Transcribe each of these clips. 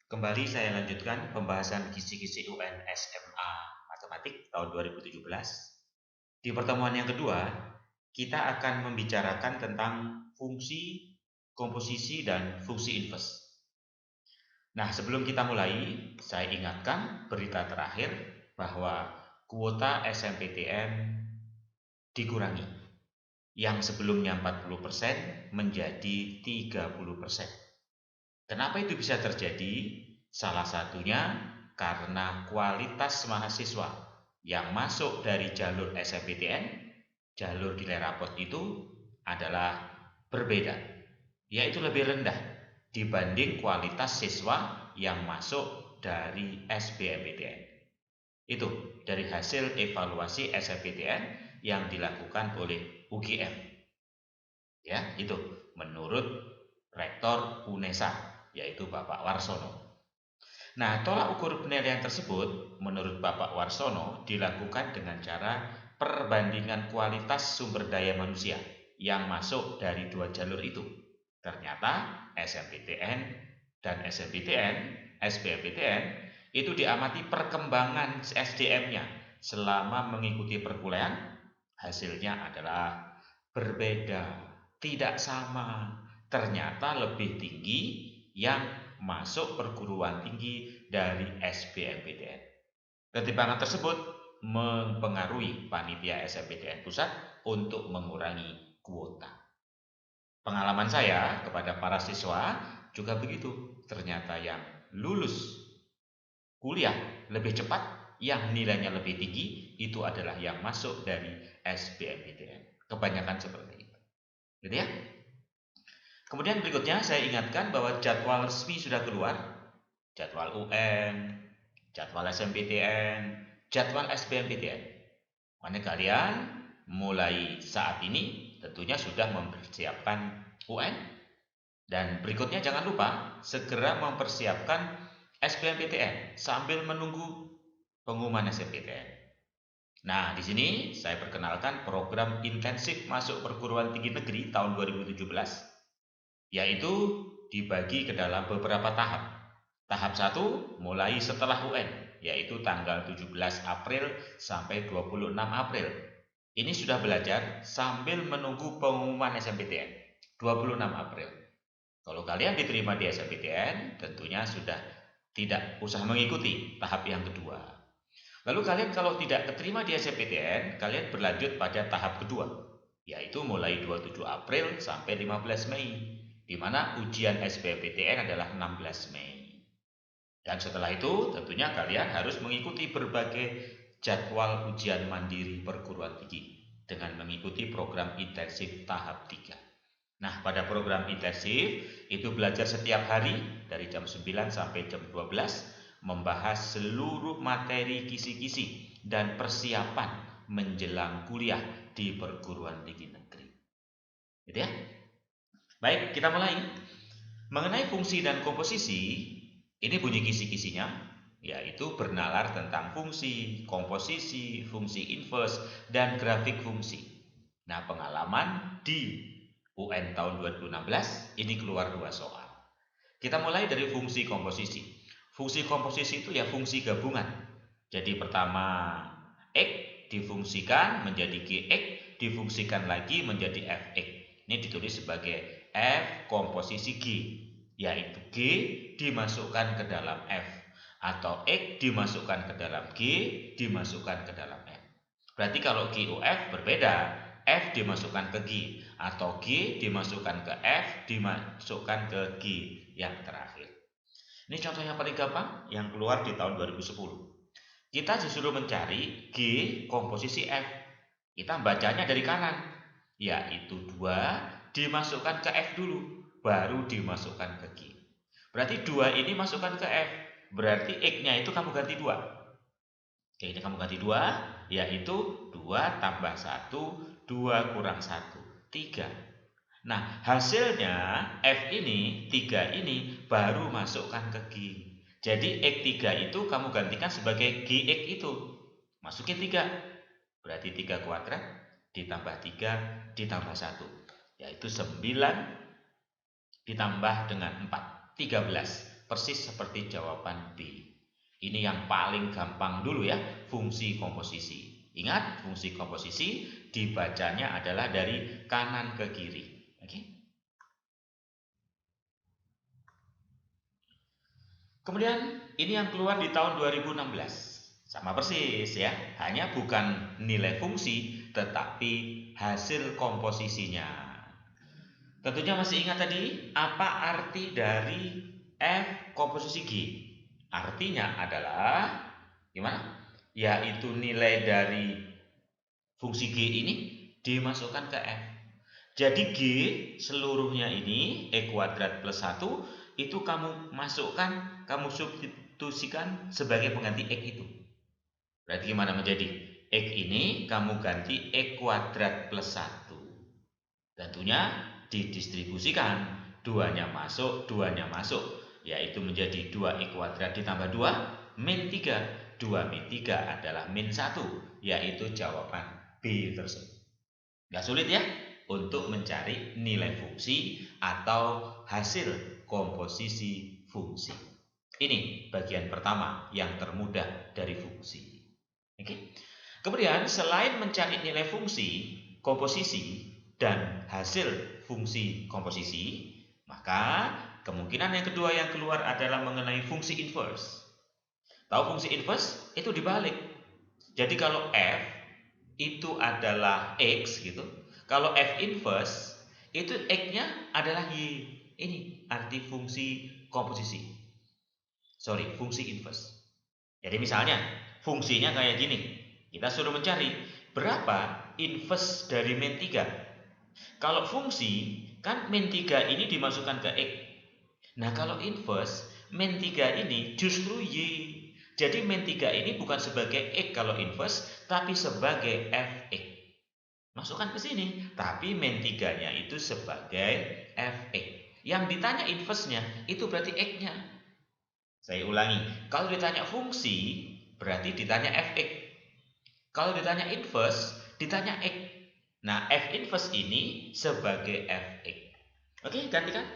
Kembali saya lanjutkan pembahasan kisi-kisi UN SMA Matematik tahun 2017. Di pertemuan yang kedua, kita akan membicarakan tentang fungsi, komposisi, dan fungsi inverse. Nah, sebelum kita mulai, saya ingatkan berita terakhir bahwa kuota SNMPTN dikurangi. Yang sebelumnya 40% menjadi 30%. Kenapa itu bisa terjadi? Salah satunya karena kualitas mahasiswa yang masuk dari jalur SNMPTN, jalur nilai rapot itu adalah berbeda, yaitu lebih rendah dibanding kualitas siswa yang masuk dari SBMPTN. Itu dari hasil evaluasi SNMPTN yang dilakukan oleh UGM. Ya, itu menurut Rektor UNESA, yaitu Bapak Warsono. Nah, tolak ukur penilaian tersebut menurut Bapak Warsono dilakukan dengan cara perbandingan kualitas sumber daya manusia yang masuk dari dua jalur itu. Ternyata SNMPTN dan SBMPTN itu diamati perkembangan SDM-nya selama mengikuti perkuliahan, hasilnya adalah berbeda, tidak sama. Ternyata lebih tinggi yang masuk perguruan tinggi dari SBMPTN. Ketimpangan tersebut mempengaruhi panitia SNMPTN pusat untuk mengurangi kuota. Pengalaman saya kepada para siswa juga begitu. Ternyata yang lulus kuliah lebih cepat, yang nilainya lebih tinggi, itu adalah yang masuk dari SBMPTN. Kebanyakan seperti itu. Gitu ya. Kemudian berikutnya saya ingatkan bahwa jadwal resmi sudah keluar. Jadwal UN, jadwal SNMPTN, jadwal SBMPTN. Makanya kalian mulai saat ini tentunya sudah mempersiapkan UN. Dan berikutnya jangan lupa segera mempersiapkan SBMPTN sambil menunggu pengumuman SNMPTN. Nah, di sini saya perkenalkan program intensif masuk perguruan tinggi negeri tahun 2017, yaitu dibagi ke dalam beberapa tahap. Tahap 1 mulai setelah UN, yaitu tanggal 17 April sampai 26 April. Ini sudah belajar sambil menunggu pengumuman SNMPTN 26 April. Kalau kalian diterima di SNMPTN, tentunya sudah tidak usah mengikuti tahap yang kedua. Lalu kalian kalau tidak keterima di SNMPTN, kalian berlanjut pada tahap kedua, yaitu mulai 27 April sampai 15 Mei, di mana ujian SBMPTN adalah 16 Mei. Dan setelah itu tentunya kalian harus mengikuti berbagai jadwal ujian mandiri perguruan tinggi dengan mengikuti program intensif tahap 3. Nah, pada program intensif itu belajar setiap hari dari jam 9 sampai jam 12, membahas seluruh materi kisi-kisi dan persiapan menjelang kuliah di perguruan tinggi negeri. Gitu ya? Baik, kita mulai. Mengenai fungsi dan komposisi, ini bunyi kisi-kisinya, yaitu bernalar tentang fungsi, komposisi, fungsi inverse, dan grafik fungsi. Nah, pengalaman di UN tahun 2016 ini keluar 2 soal. Kita mulai dari fungsi komposisi. Fungsi komposisi itu ya fungsi gabungan. Jadi pertama X difungsikan menjadi GX, difungsikan lagi menjadi Fx. Ini ditulis sebagai F komposisi G, yaitu G dimasukkan ke dalam F, atau X dimasukkan ke dalam G, dimasukkan ke dalam F. Berarti kalau GOF berbeda, F dimasukkan ke G, atau G dimasukkan ke F, dimasukkan ke G yang terakhir. Ini contoh yang paling gampang yang keluar di tahun 2010. Kita disuruh mencari G komposisi F. Kita bacanya dari kanan, yaitu 2 dimasukkan ke F dulu, baru dimasukkan ke G. Berarti 2 ini masukkan ke F, berarti X-nya itu kamu ganti 2. Oke, ini kamu ganti 2, yaitu 2 tambah 1, 2 kurang 1, 3. Nah, hasilnya F ini, 3 ini baru masukkan ke G. Jadi X3 itu kamu gantikan sebagai GX itu. Masukin 3. Berarti 3 kuadrat ditambah 3 ditambah 1. Yaitu 9 ditambah dengan 4. 13. persis seperti jawaban B. Ini yang paling gampang dulu ya, fungsi komposisi. Ingat, fungsi komposisi dibacanya adalah dari kanan ke kiri. Oke. Kemudian ini yang keluar di tahun 2016. Sama persis ya, hanya bukan nilai fungsi tetapi hasil komposisinya. Tentunya masih ingat tadi apa arti dari F komposisi G? Artinya adalah gimana? Yaitu nilai dari fungsi G ini dimasukkan ke F. Jadi G seluruhnya ini E kuadrat plus 1 itu kamu masukkan, kamu substitusikan sebagai pengganti X itu. Berarti gimana menjadi? X ini kamu ganti E kuadrat plus 1. Tentunya didistribusikan. 2-nya masuk, 2-nya masuk. Yaitu menjadi 2E kuadrat ditambah 2, min 3. 2 min 3 adalah min 1. Yaitu jawaban B tersebut. Gak sulit ya untuk mencari nilai fungsi atau hasil komposisi fungsi. Ini bagian pertama yang termudah dari fungsi. Oke. Kemudian selain mencari nilai fungsi komposisi dan hasil fungsi komposisi, maka kemungkinan yang kedua yang keluar adalah mengenai fungsi inverse. Tahu fungsi inverse? Itu dibalik. Jadi kalau F itu adalah X gitu. Kalau F inverse itu X-nya adalah Y. Ini arti fungsi komposisi. Fungsi inverse. Jadi misalnya fungsinya kayak gini. Kita suruh mencari berapa inverse dari min 3. Kalau fungsi kan min 3 ini dimasukkan ke X. Nah kalau inverse min 3 ini justru Y. Jadi min 3 ini bukan sebagai X kalau inverse, tapi sebagai Fx. Masukkan ke sini. Tapi min 3-nya itu sebagai Fx. Yang ditanya inverse-nya itu berarti X-nya. Saya ulangi. Kalau ditanya fungsi, berarti ditanya Fx. Kalau ditanya inverse, ditanya X. Nah, F inverse ini sebagai Fx. Oke, gantikan.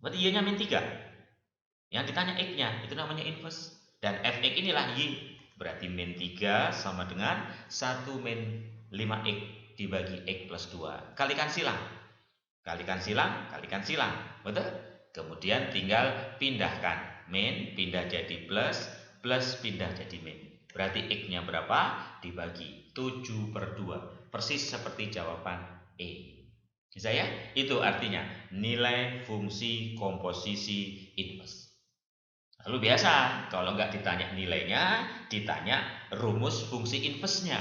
Berarti Y-nya min 3. Yang ditanya X-nya, itu namanya inverse. Dan Fx inilah Y. Berarti min 3 sama dengan 1 min 5x dibagi X plus 2. Kalikan silang. Kalikan silang, kalikan silang. Betul? Kemudian tinggal pindahkan. Min pindah jadi plus, plus pindah jadi min. Berarti X-nya berapa? Dibagi 7/2. Persis seperti jawaban E. Bisa ya? Itu artinya nilai fungsi komposisi inverse. Lalu biasa, kalau nggak ditanya nilainya, ditanya rumus fungsi inverse-nya.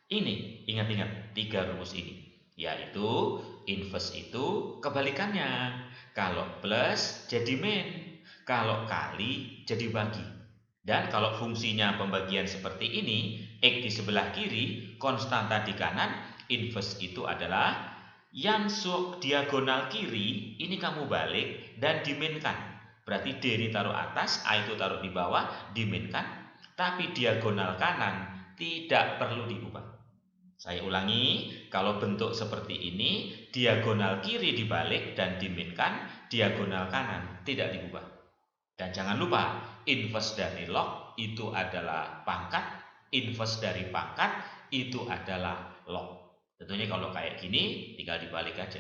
Ini, ingat-ingat 3 rumus ini. Yaitu, inverse itu kebalikannya. Kalau plus jadi min. Kalau kali jadi bagi. Dan kalau fungsinya pembagian seperti ini, X di sebelah kiri, konstanta di kanan, inverse itu adalah yang diagonal kiri, ini kamu balik dan diminkan. Berarti D ini taruh atas, A itu taruh di bawah, diminkan. Tapi diagonal kanan tidak perlu diubah. Saya ulangi, kalau bentuk seperti ini, diagonal kiri dibalik dan diminkan, diagonal kanan tidak diubah. Dan jangan lupa, inverse dari log itu adalah pangkat, inverse dari pangkat itu adalah log. Tentunya kalau kayak gini, tinggal dibalik aja.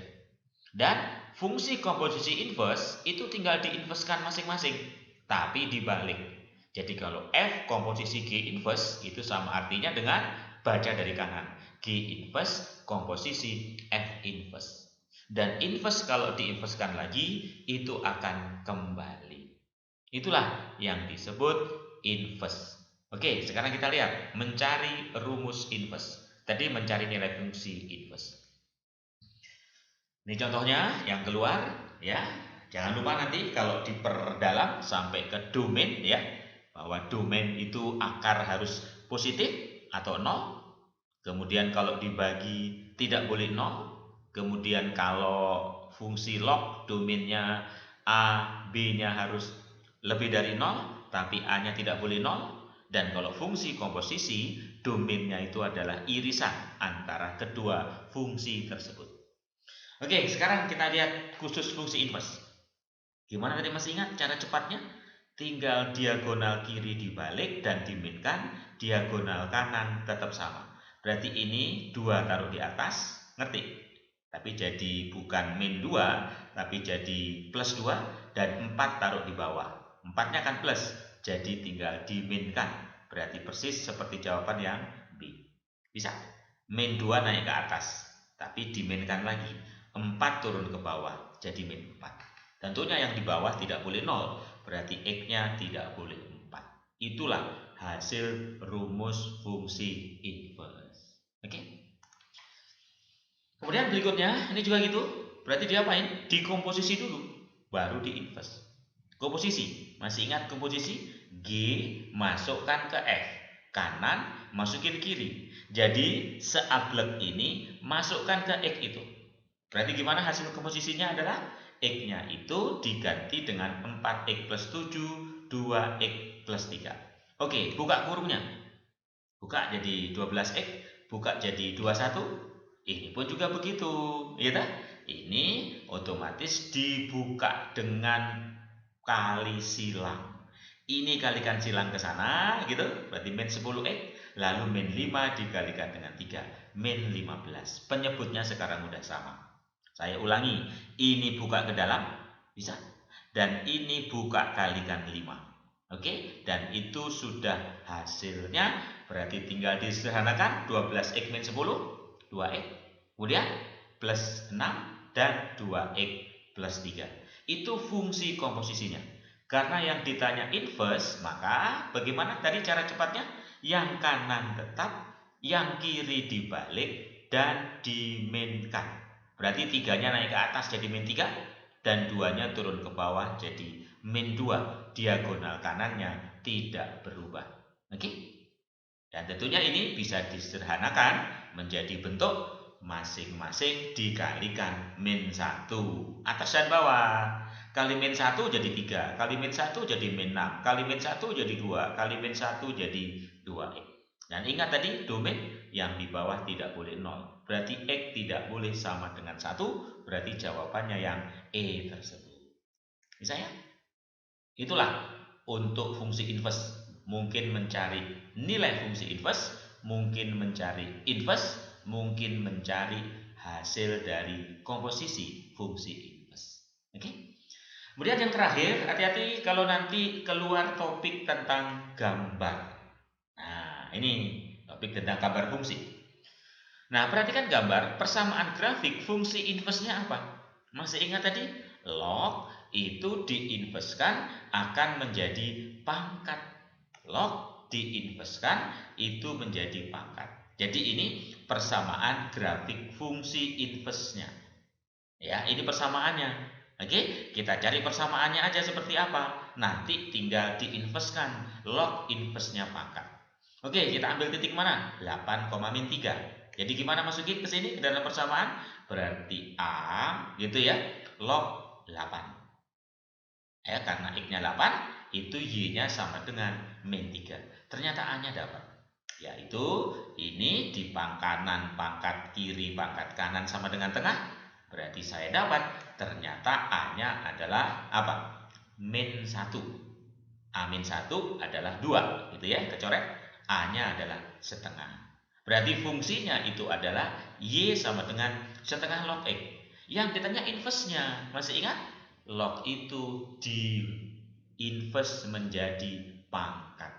Dan fungsi komposisi inverse itu tinggal diinverskan masing-masing, tapi dibalik. Jadi kalau F komposisi G inverse itu sama artinya dengan baca dari kanan. G inverse komposisi F inverse. Dan inverse kalau diinverskan lagi, itu akan kembali. Itulah yang disebut inverse. Oke, sekarang kita lihat mencari rumus inverse. Tadi mencari nilai fungsi inverse. Ini contohnya yang keluar ya. Jangan lupa nanti kalau diperdalam sampai ke domain ya, bahwa domain itu akar harus positif atau 0. Kemudian kalau dibagi tidak boleh 0. Kemudian kalau fungsi log domainnya A, B-nya harus lebih dari 0, tapi A-nya tidak boleh 0. Dan kalau fungsi komposisi, domainnya itu adalah irisan antara kedua fungsi tersebut. Oke, sekarang kita lihat khusus fungsi inverse. Gimana tadi masih ingat cara cepatnya? Tinggal diagonal kiri dibalik dan diminkan, diagonal kanan tetap sama. Berarti ini 2 taruh di atas, ngerti? Tapi jadi bukan min 2, tapi jadi plus 2, dan 4 taruh di bawah. 4-nya kan plus, jadi tinggal diminkan. Berarti persis seperti jawaban yang B. Bisa? Min 2 naik ke atas, tapi diminkan lagi. 4 turun ke bawah, jadi min 4. Tentunya yang di bawah tidak boleh 0, berarti X-nya tidak boleh 4. Itulah hasil rumus fungsi inverse. Oke? Kemudian berikutnya, ini juga gitu. Berarti diapain? Dikomposisi dulu, baru di inverse. Komposisi, masih ingat komposisi? G masukkan ke F, kanan masukin kiri. Jadi seablek ini masukkan ke X itu. Berarti gimana hasil komposisinya adalah X-nya itu diganti dengan 4X plus 7, 2X plus 3. Oke, buka kurungnya. Buka jadi 12X, buka jadi 21. Ini pun juga begitu, ya tak? Ini otomatis dibuka dengan kali silang. Ini kalikan silang ke sana, gitu. Berarti min 10X, lalu min 5 dikalikan dengan 3, min 15. Penyebutnya sekarang udah sama. Saya ulangi, ini buka ke dalam, bisa. Dan ini buka kalikan 5. Oke, dan itu sudah hasilnya. Berarti tinggal disederhanakan, 12X min 10, 2X. Kemudian plus 6 dan 2X plus 3. Itu fungsi komposisinya. Karena yang ditanya inverse, maka bagaimana tadi cara cepatnya? Yang kanan tetap, yang kiri dibalik, dan diminkan. Berarti 3-nya naik ke atas jadi min 3, dan 2-nya turun ke bawah jadi min 2. Diagonal kanannya tidak berubah. Oke? Dan tentunya ini bisa disederhanakan menjadi bentuk masing-masing dikalikan min 1. Atas dan bawah. Kali min 1 jadi 3, kali min 1 jadi min 6, kali min 1 jadi 2, kali min 1 jadi 2X. Dan ingat tadi domain yang di bawah tidak boleh 0. Berarti X tidak boleh sama dengan 1. Berarti jawabannya yang E tersebut. Bisa ya? Itulah untuk fungsi inverse. Mungkin mencari nilai fungsi inverse, mungkin mencari inverse, mungkin mencari hasil dari komposisi fungsi inverse. Oke? Kemudian yang terakhir, hati-hati kalau nanti keluar topik tentang gambar. Nah, ini topik tentang gambar fungsi. Nah, perhatikan gambar persamaan grafik fungsi inverse-nya apa? Masih ingat tadi? Log itu diinverskan akan menjadi pangkat. Log diinverskan itu menjadi pangkat. Jadi ini persamaan grafik fungsi inverse-nya. Ya, ini persamaannya. Oke, kita cari persamaannya aja seperti apa. Nanti tinggal diinverskan log inverse-nya pangkat. Oke, kita ambil titik mana? 8, min 3. Jadi gimana masukin ke sini ke dalam persamaan? Berarti A gitu ya, log 8. Ya, karena X-nya 8, itu Y-nya sama dengan min 3. Ternyata A-nya dapat. Yaitu ini di pangkanan pangkat kiri pangkat kanan sama dengan tengah. Berarti saya dapat ternyata A-nya adalah apa? Min 1. A min 1 adalah 2 gitu ya, kecoret. A-nya adalah setengah. Berarti fungsinya itu adalah Y sama dengan setengah log X. Yang ditanya inverse-nya, masih ingat? Log itu di inverse menjadi pangkat.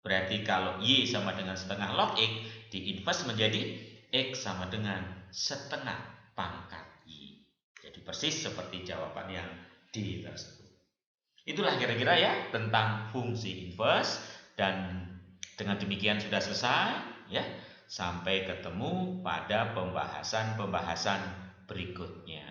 Berarti kalau Y sama dengan setengah log X, di inverse menjadi X sama dengan setengah pangkat Y. Jadi persis seperti jawaban yang D tersebut. Itulah kira-kira ya tentang fungsi inverse, dan dengan demikian sudah selesai ya. Sampai ketemu pada pembahasan berikutnya.